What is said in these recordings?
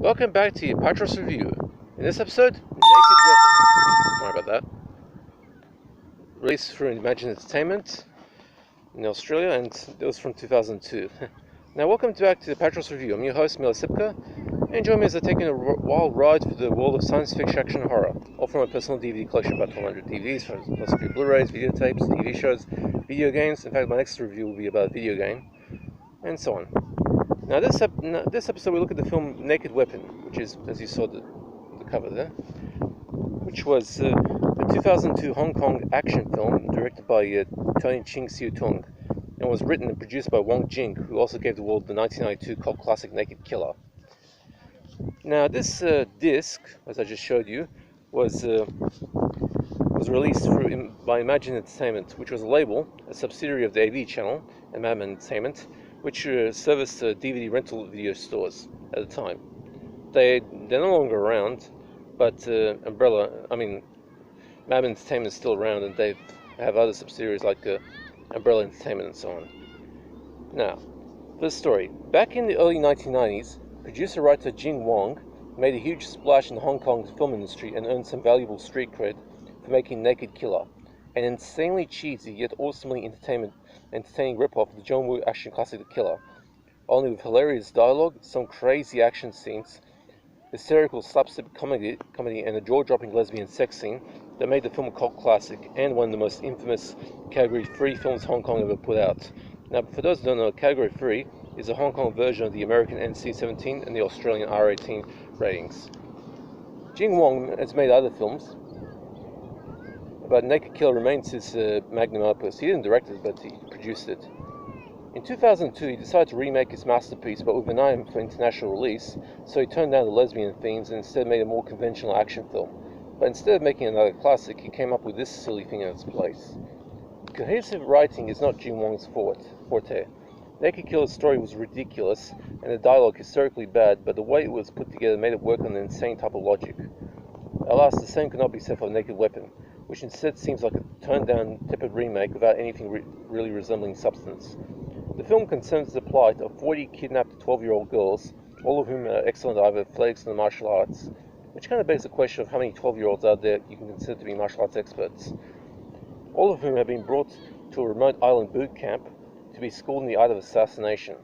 Welcome back to the Apatros review. In this episode, Naked Weapon. Sorry about that. Released through Imagine Entertainment in Australia, and it was from 2002. Now, welcome back to the Apatros review. I'm your host, Mila Sipka, and join me as I take a wild ride through the world of science fiction, action, and horror, all from my personal DVD collection, about 1,200 DVDs, plus a few Blu-rays, videotapes, TV shows, video games. In fact, my next review will be about a video game, and so on. Now, this episode we look at the film Naked Weapon, which is, as you saw the cover there, which was a 2002 Hong Kong action film directed by Tony Ching Siu Tung, and was written and produced by Wong Jing, who also gave the world the 1992 cult classic Naked Killer. Now, this disc, as I just showed you, was released by Imagine Entertainment, which was a label, a subsidiary of the AV channel and Madman Entertainment, which serviced DVD rental video stores at the time. They're no longer around, but Madman Entertainment is still around, and they have other subsidiaries like Umbrella Entertainment and so on. Now, for the story. Back in the early 1990s, producer-writer Jing Wong made a huge splash in the Hong Kong film industry and earned some valuable street cred for making Naked Killer, an insanely cheesy yet awesomely entertaining rip-off of the John Woo action classic The Killer, only with hilarious dialogue, some crazy action scenes, hysterical slapstick comedy, and a jaw-dropping lesbian sex scene that made the film a cult classic and one of the most infamous Category 3 films Hong Kong ever put out. Now, for those who don't know, Category 3 is a Hong Kong version of the American NC-17 and the Australian R-18 ratings. Jing Wong has made other films, but Naked Killer remains his magnum opus. He didn't direct it, but he produced it. In 2002, he decided to remake his masterpiece, but with an eye for international release, so he turned down the lesbian themes and instead made a more conventional action film. But instead of making another classic, he came up with this silly thing in its place. Cohesive writing is not Jing Wong's forte. Naked Killer's story was ridiculous, and the dialogue hysterically bad, but the way it was put together made it work on an insane type of logic. Alas, the same could not be said for Naked Weapon, which instead seems like a turned-down, tepid remake without anything really resembling substance. The film concerns the plight of 40 kidnapped 12-year-old girls, all of whom are excellent at either athletics and martial arts, which kind of begs the question of how many 12-year-olds out there you can consider to be martial arts experts, all of whom have been brought to a remote island boot camp to be schooled in the art of assassination.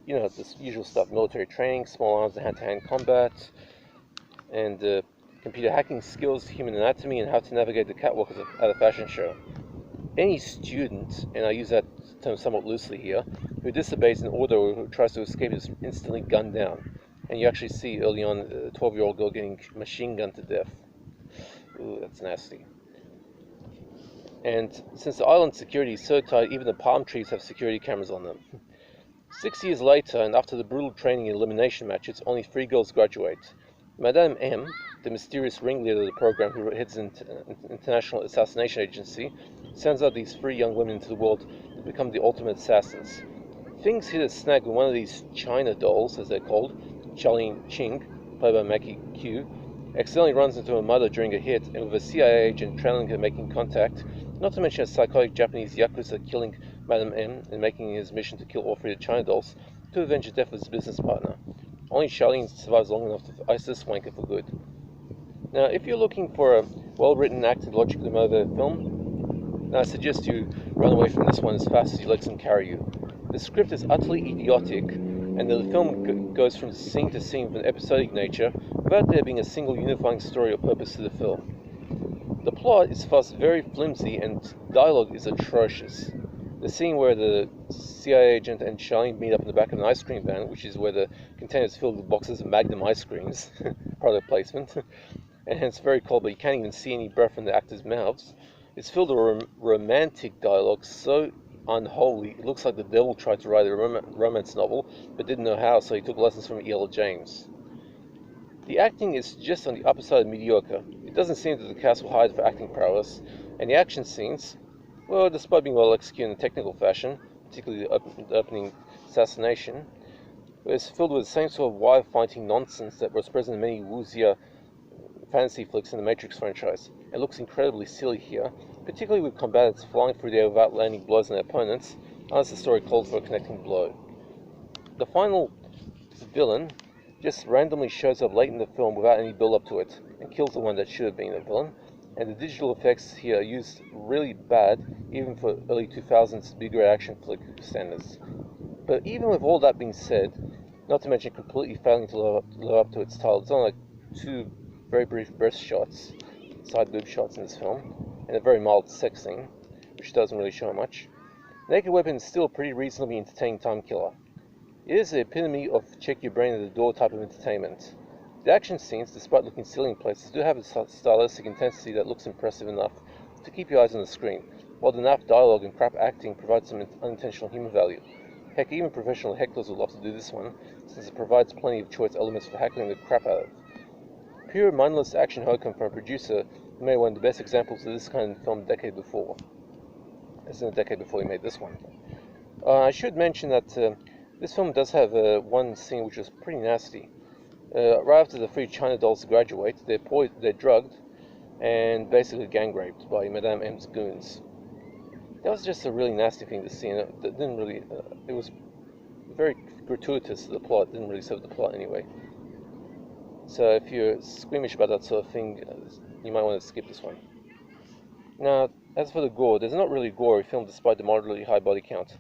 You know, this usual stuff: military training, small arms and hand-to-hand combat, and computer hacking skills, human anatomy, and how to navigate the catwalk at a fashion show. Any student, and I use that term somewhat loosely here, who disobeys an order or who tries to escape is instantly gunned down. And you actually see early on a 12-year-old girl getting machine gunned to death. Ooh, that's nasty. And since the island security is so tight, even the palm trees have security cameras on them. 6 years later, and after the brutal training and elimination matches, only 3 girls graduate. Madame M, the mysterious ringleader of the program who heads an international assassination agency, sends out these 3 young women into the world to become the ultimate assassins. Things hit a snag when one of these China dolls, as they're called, Charlene Ching, played by Mackie Q, accidentally runs into her mother during a hit, and with a CIA agent trailing her making contact, not to mention a psychotic Japanese yakuza killing Madame M and making his mission to kill all 3 of the China dolls, to avenge the death of his business partner. Only Charlene survives long enough to ice this wanker for good. Now, if you're looking for a well-written, acted, logically motivated film, then I suggest you run away from this one as fast as your legs can carry you. The script is utterly idiotic, and the film goes from scene to scene of an episodic nature without there being a single unifying story or purpose to the film. The plot is thus very flimsy, and dialogue is atrocious. The scene where the CIA agent and Charlene meet up in the back of an ice cream van, which is where the container is filled with boxes of Magnum ice creams, product placement, and it's very cold, but you can't even see any breath from the actors' mouths. It's filled with romantic dialogue so unholy, it looks like the devil tried to write a romance novel, but didn't know how, so he took lessons from E.L. James. The acting is just on the upper side of mediocre. It doesn't seem that the cast will hide for acting prowess, and the action scenes, well, despite being well executed in a technical fashion, particularly the opening assassination, is filled with the same sort of wire-fighting nonsense that was present in many wuxia fantasy flicks in the Matrix franchise. It looks incredibly silly here, particularly with combatants flying through the air without landing blows on their opponents, unless the story calls for a connecting blow. The final villain just randomly shows up late in the film without any build up to it, and kills the one that should have been the villain. And the digital effects here are used really bad, even for early 2000s B-grade action flick standards. But even with all that being said, not to mention completely failing to live up to its title, it's only like 2 very brief breast shots, side boob shots in this film, and a very mild sex scene, which doesn't really show much. Naked Weapon is still a pretty reasonably entertaining time killer. It is the epitome of check your brain at the door type of entertainment. The action scenes, despite looking silly in places, do have a stylistic intensity that looks impressive enough to keep your eyes on the screen, while the naff dialogue and crap acting provides some unintentional humor value. Heck, even professional hecklers would love to do this one, since it provides plenty of choice elements for heckling the crap out of. Pure mindless action hokum from a producer who made one of the best examples of this kind of film a decade before. As in a decade before he made this one. I should mention that this film does have one scene which is pretty nasty. Right after the 3 China dolls graduate, they're drugged and basically gang raped by Madame M's goons. That was just a really nasty thing to see, and it didn't really. It was very gratuitous to the plot. It didn't really serve the plot anyway. So if you're squeamish about that sort of thing, you might want to skip this one. Now, as for the gore, there's not really gore filmed despite the moderately high body count.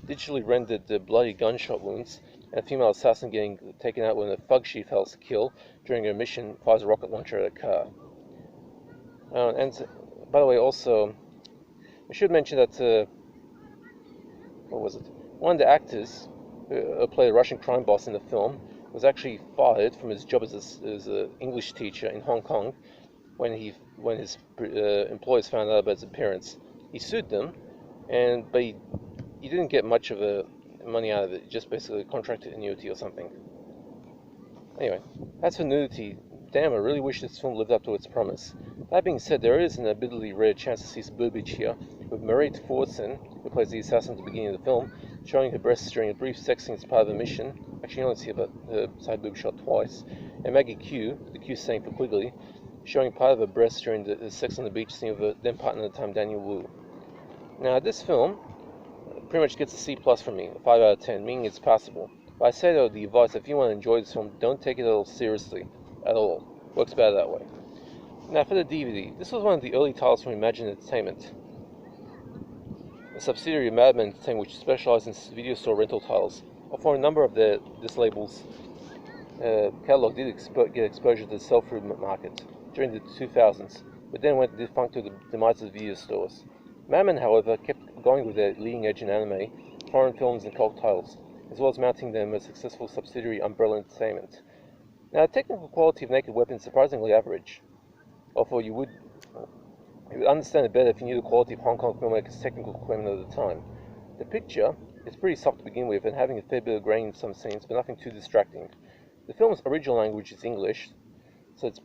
Digitally rendered bloody gunshot wounds, and a female assassin getting taken out when a thug she fails to kill during her mission fires a rocket launcher at a car. And by the way, also, I should mention that, what was it? One of the actors who played a Russian crime boss in the film was actually fired from his job as an English teacher in Hong Kong when his employers found out about his appearance. He sued them, but he didn't get much of money out of it. He just basically contracted annuity or something. Anyway, as for nudity, damn, I really wish this film lived up to its promise. That being said, there is an admittedly rare chance to see some boobage here, with Marie Fortson, who plays the assassin at the beginning of the film, showing her breasts during a brief sex scene as part of a mission. Actually, you only see about her side boob shot twice. And Maggie Q, the Q standing for Quigley, showing part of her breasts during the sex on the beach scene with her then partner at the time, Daniel Wu. Now, this film pretty much gets a C+ from me, a 5 out of 10, meaning it's passable. But I say though, the advice, if you want to enjoy this film, don't take it at all seriously. At all. Works better that way. Now for the DVD, this was one of the early titles from Imagine Entertainment, a subsidiary of Madman Entertainment which specialized in video store rental titles. For a number of this label's catalog did get exposure to the sell-through market during the 2000s, but then went defunct to the demise of the video stores. Madman, however, kept going with their leading edge in anime, foreign films and cult titles, as well as mounting their most successful subsidiary Umbrella Entertainment. Now, the technical quality of Naked Weapon is surprisingly average, although you would understand it better if you knew the quality of Hong Kong filmmakers' technical equipment at the time. The picture is pretty soft to begin with and having a fair bit of grain in some scenes, but nothing too distracting. The film's original language is English, so it's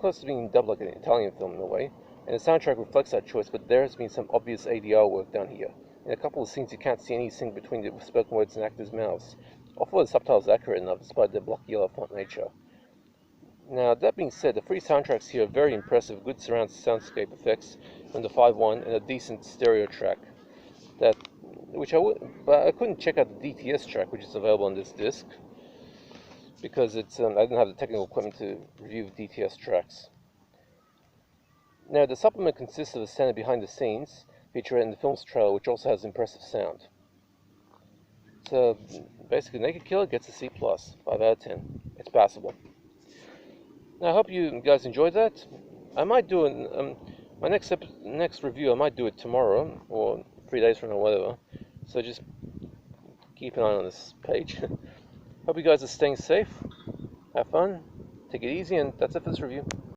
close to being dubbed like an Italian film in a way, and the soundtrack reflects that choice, but there has been some obvious ADR work done here. In a couple of scenes you can't see anything between the spoken words and actors' mouths, although the subtitles are accurate enough despite their block yellow font nature. Now, that being said, the 3 soundtracks here are very impressive, good surround soundscape effects from the 5.1 and a decent stereo track. But I couldn't check out the DTS track, which is available on this disc, because I didn't have the technical equipment to review the DTS tracks. Now, the supplement consists of a standard behind the scenes featurette in the film's trailer, which also has impressive sound. So, basically, Naked Killer gets a C+, 5 out of 10. It's passable. Now, I hope you guys enjoyed that. I might do my next review. I might do it tomorrow or 3 days from now, whatever. So just keep an eye on this page. Hope you guys are staying safe. Have fun. Take it easy, and that's it for this review.